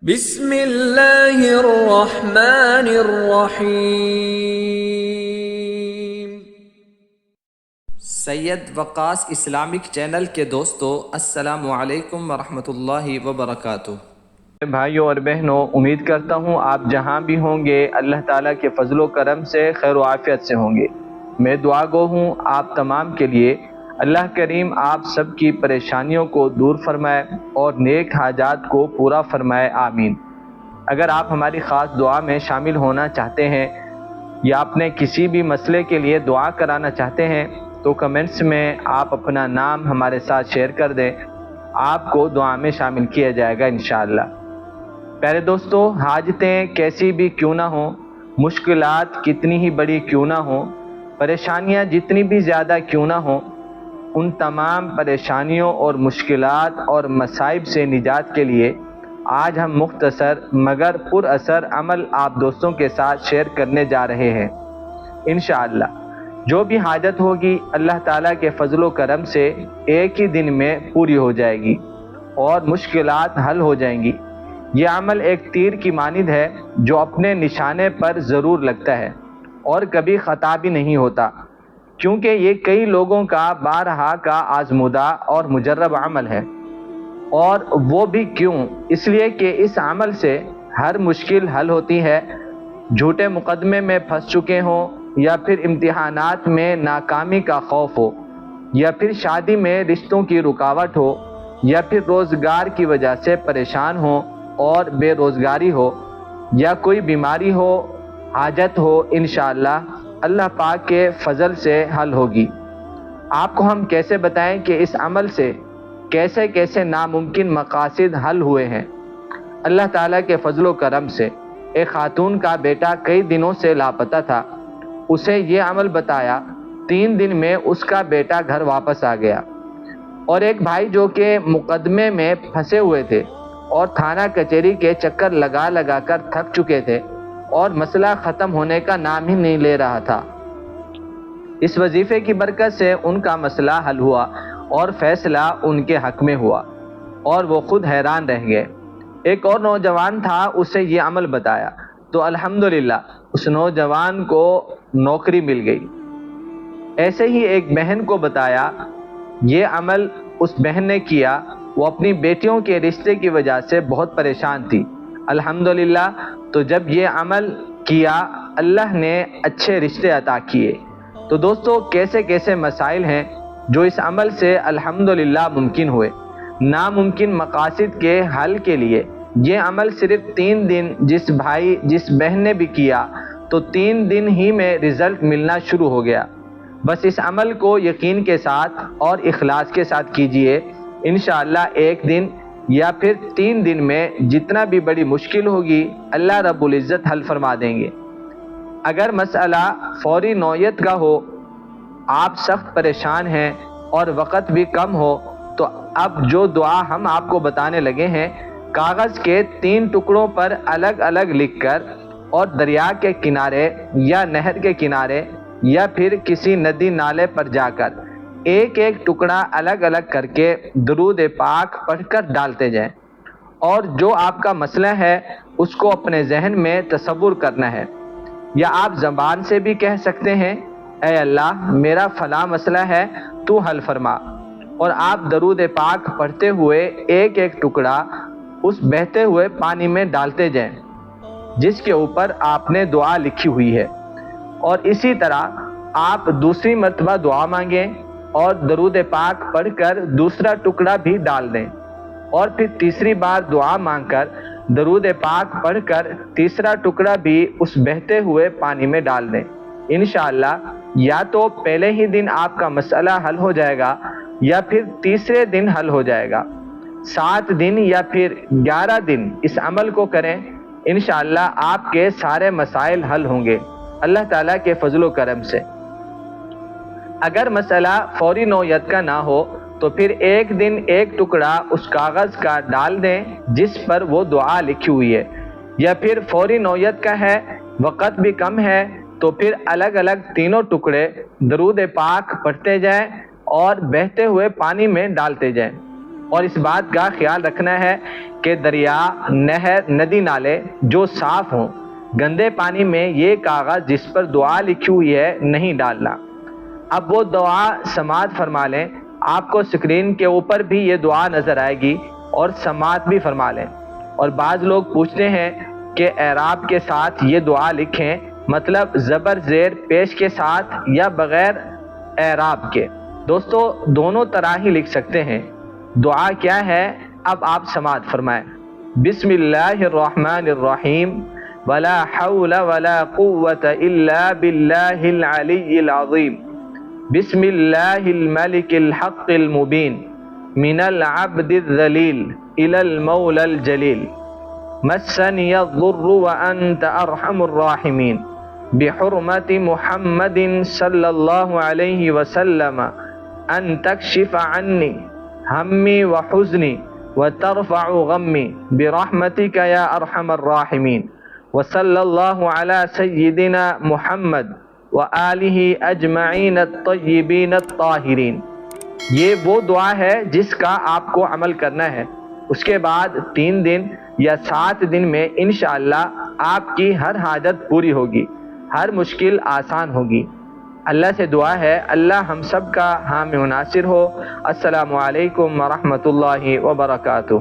بسم اللہ الرحمن الرحیم۔ سید وقاص اسلامک چینل کے دوستو، السلام علیکم ورحمۃ اللہ وبرکاتہ۔ بھائیوں اور بہنوں، امید کرتا ہوں آپ جہاں بھی ہوں گے اللہ تعالیٰ کے فضل و کرم سے خیر و عافیت سے ہوں گے۔ میں دعا گو ہوں آپ تمام کے لیے، اللہ کریم آپ سب کی پریشانیوں کو دور فرمائے اور نیک حاجات کو پورا فرمائے، آمین۔ اگر آپ ہماری خاص دعا میں شامل ہونا چاہتے ہیں یا اپنے کسی بھی مسئلے کے لیے دعا کرانا چاہتے ہیں تو کمنٹس میں آپ اپنا نام ہمارے ساتھ شیئر کر دیں، آپ کو دعا میں شامل کیا جائے گا انشاءاللہ۔ پیارے دوستو، حاجتیں کیسی بھی کیوں نہ ہوں، مشکلات کتنی ہی بڑی کیوں نہ ہوں، پریشانیاں جتنی بھی زیادہ کیوں نہ ہوں، ان تمام پریشانیوں اور مشکلات اور مصائب سے نجات کے لیے آج ہم مختصر مگر پر اثر عمل آپ دوستوں کے ساتھ شیئر کرنے جا رہے ہیں۔ انشاءاللہ جو بھی حاجت ہوگی اللہ تعالیٰ کے فضل و کرم سے ایک ہی دن میں پوری ہو جائے گی اور مشکلات حل ہو جائیں گی۔ یہ عمل ایک تیر کی مانند ہے جو اپنے نشانے پر ضرور لگتا ہے اور کبھی خطا بھی نہیں ہوتا، کیونکہ یہ کئی لوگوں کا بارہا کا آزمودہ اور مجرب عمل ہے۔ اور وہ بھی کیوں؟ اس لیے کہ اس عمل سے ہر مشکل حل ہوتی ہے، جھوٹے مقدمے میں پھنس چکے ہوں یا پھر امتحانات میں ناکامی کا خوف ہو یا پھر شادی میں رشتوں کی رکاوٹ ہو یا پھر روزگار کی وجہ سے پریشان ہو اور بے روزگاری ہو یا کوئی بیماری ہو، حاجت ہو، انشاءاللہ اللہ پاک کے فضل سے حل ہوگی۔ آپ کو ہم کیسے بتائیں کہ اس عمل سے کیسے کیسے ناممکن مقاصد حل ہوئے ہیں۔ اللہ تعالیٰ کے فضل و کرم سے ایک خاتون کا بیٹا کئی دنوں سے لاپتہ تھا، اسے یہ عمل بتایا، 3 دن میں اس کا بیٹا گھر واپس آ گیا۔ اور ایک بھائی جو کہ مقدمے میں پھنسے ہوئے تھے اور تھانہ کچہری کے چکر لگا لگا کر تھک چکے تھے اور مسئلہ ختم ہونے کا نام ہی نہیں لے رہا تھا، اس وظیفے کی برکت سے ان کا مسئلہ حل ہوا اور فیصلہ ان کے حق میں ہوا اور وہ خود حیران رہ گئے۔ ایک اور نوجوان تھا، اسے یہ عمل بتایا تو الحمدللہ اس نوجوان کو نوکری مل گئی۔ ایسے ہی ایک بہن کو بتایا، یہ عمل اس بہن نے کیا، وہ اپنی بیٹیوں کے رشتے کی وجہ سے بہت پریشان تھی، الحمدللہ تو جب یہ عمل کیا اللہ نے اچھے رشتے عطا کیے۔ تو دوستو، کیسے کیسے مسائل ہیں جو اس عمل سے الحمدللہ ممکن ہوئے۔ ناممکن مقاصد کے حل کے لیے یہ عمل صرف 3 دن جس بھائی جس بہن نے بھی کیا تو 3 دن ہی میں رزلٹ ملنا شروع ہو گیا۔ بس اس عمل کو یقین کے ساتھ اور اخلاص کے ساتھ کیجئے، انشاءاللہ ایک دن یا پھر 3 دن میں جتنا بھی بڑی مشکل ہوگی اللہ رب العزت حل فرما دیں گے۔ اگر مسئلہ فوری نوعیت کا ہو، آپ سخت پریشان ہیں اور وقت بھی کم ہو تو اب جو دعا ہم آپ کو بتانے لگے ہیں، کاغذ کے 3 ٹکڑوں پر الگ الگ لکھ کر اور دریا کے کنارے یا نہر کے کنارے یا پھر کسی ندی نالے پر جا کر ایک ایک ٹکڑا الگ الگ کر کے درود پاک پڑھ کر ڈالتے جائیں، اور جو آپ کا مسئلہ ہے اس کو اپنے ذہن میں تصور کرنا ہے، یا آپ زبان سے بھی کہہ سکتے ہیں، اے اللہ میرا فلاں مسئلہ ہے تو حل فرما، اور آپ درود پاک پڑھتے ہوئے ایک ایک ٹکڑا اس بہتے ہوئے پانی میں ڈالتے جائیں جس کے اوپر آپ نے دعا لکھی ہوئی ہے۔ اور اسی طرح آپ دوسری مرتبہ دعا مانگیں اور درود پاک پڑھ کر دوسرا ٹکڑا بھی ڈال دیں، اور پھر تیسری بار دعا مانگ کر درود پاک پڑھ کر تیسرا ٹکڑا بھی اس بہتے ہوئے پانی میں ڈال دیں۔ انشاءاللہ یا تو پہلے ہی دن آپ کا مسئلہ حل ہو جائے گا یا پھر تیسرے دن حل ہو جائے گا۔ 7 دن یا پھر 11 دن اس عمل کو کریں، انشاءاللہ آپ کے سارے مسائل حل ہوں گے اللہ تعالیٰ کے فضل و کرم سے۔ اگر مسئلہ فوری نوعیت کا نہ ہو تو پھر ایک دن ایک ٹکڑا اس کاغذ کا ڈال دیں جس پر وہ دعا لکھی ہوئی ہے، یا پھر فوری نوعیت کا ہے، وقت بھی کم ہے تو پھر الگ الگ 3 ٹکڑے درود پاک پڑھتے جائیں اور بہتے ہوئے پانی میں ڈالتے جائیں۔ اور اس بات کا خیال رکھنا ہے کہ دریا، نہر، ندی نالے جو صاف ہوں، گندے پانی میں یہ کاغذ جس پر دعا لکھی ہوئی ہے نہیں ڈالنا۔ اب وہ دعا سماعت فرما لیں۔ آپ کو اسکرین کے اوپر بھی یہ دعا نظر آئے گی اور سماعت بھی فرما لیں۔ اور بعض لوگ پوچھتے ہیں کہ اعراب کے ساتھ یہ دعا لکھیں، مطلب زبر زیر پیش کے ساتھ یا بغیر اعراب کے۔ دوستو دونوں طرح ہی لکھ سکتے ہیں۔ دعا کیا ہے اب آپ سماعت فرمائیں۔ بسم اللہ الرحمن الرحیم ولا حول ولا قوة الا باللہ العلی العظیم بسم اللہ الملک الحق المبین من العبد الذلیل الى المولى الجلیل مسنی الضر وانت ارحم الراحمین بحرمت محمد صلی اللہ علیہ وسلم ان تکشف عنی ہمی وحزنی وترفع غمی برحمتک یا ارحم الراحمین وصلی اللہ علی سیدنا محمد وآلہ اجمعین الطیبین الطاہرین۔ یہ وہ دعا ہے جس کا آپ کو عمل کرنا ہے۔ اس کے بعد 3 دن یا 7 دن میں انشاءاللہ آپ کی ہر حاجت پوری ہوگی، ہر مشکل آسان ہوگی۔ اللہ سے دعا ہے اللہ ہم سب کا حامی و ناصر ہو۔ السلام علیکم ورحمۃ اللہ وبرکاتہ۔